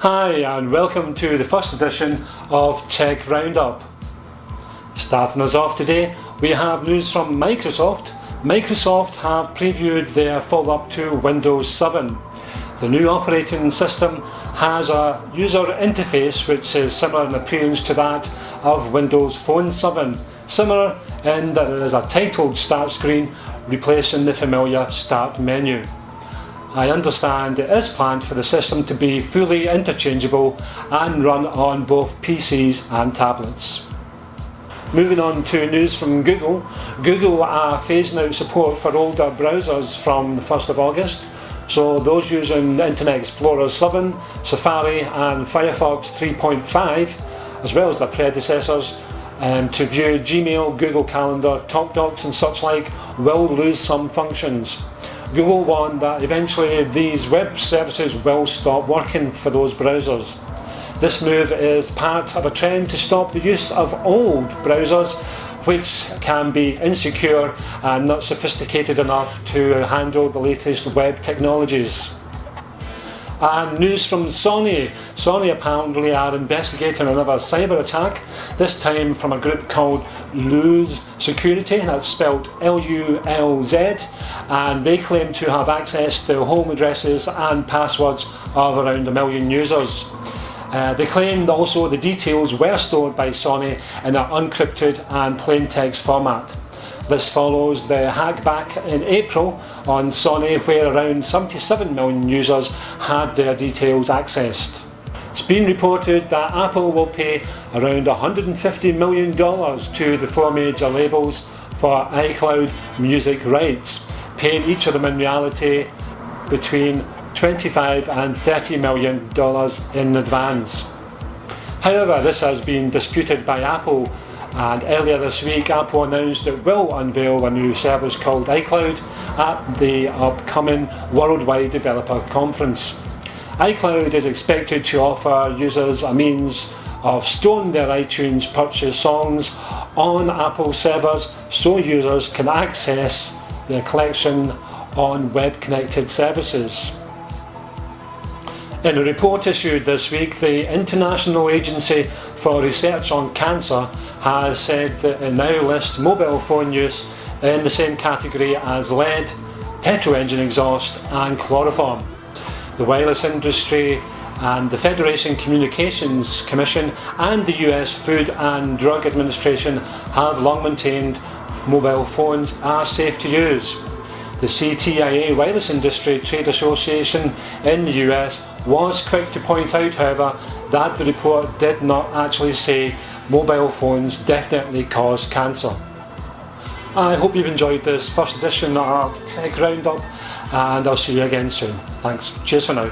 Hi and welcome to the first edition of Tech Roundup. Starting us off today, we have news from Microsoft. Microsoft have previewed their follow-up to Windows 7. The new operating system has a user interface which is similar in appearance to that of Windows Phone 7, similar in that it is a titled start screen replacing the familiar start menu. I understand it is planned for the system to be fully interchangeable and run on both PCs and tablets. Moving on to news from Google. Google are phasing out support for older browsers from the 1st of August. So those using Internet Explorer 7, Safari and Firefox 3.5, as well as their predecessors, to view Gmail, Google Calendar, TalkDocs and such like will lose some functions. Google warned that eventually these web services will stop working for those browsers. This move is part of a trend to stop the use of old browsers which can be insecure and not sophisticated enough to handle the latest web technologies. And news from Sony. Sony apparently are investigating another cyber attack, this time from a group called Luz Security, that's spelled L-U-L-Z, and they claim to have access to home addresses and passwords of around 1 million users. They claimed also the details were stored by Sony in an unencrypted and plain text format. This follows the hack back in April on Sony, where around 77 million users had their details accessed. It's been reported that Apple will pay around $150 million to the 4 major labels for iCloud music rights, paying each of them in reality between $25 and $30 million in advance. However, this has been disputed by Apple, and earlier this week Apple announced it will unveil a new service called iCloud at the upcoming Worldwide Developer Conference. iCloud is expected to offer users a means of storing their iTunes purchase songs on Apple servers so users can access their collection on web-connected services. In a report issued this week, the International Agency for Research on Cancer has said that it now lists mobile phone use in the same category as lead, petrol engine exhaust and chloroform. The wireless industry and the Federation Communications Commission and the US Food and Drug Administration have long maintained mobile phones are safe to use. The CTIA Wireless Industry Trade Association in the US was quick to point out, however, that the report did not actually say mobile phones definitely cause cancer. I hope you've enjoyed this first edition of Tech Roundup, and I'll see you again soon. Thanks. Cheers for now.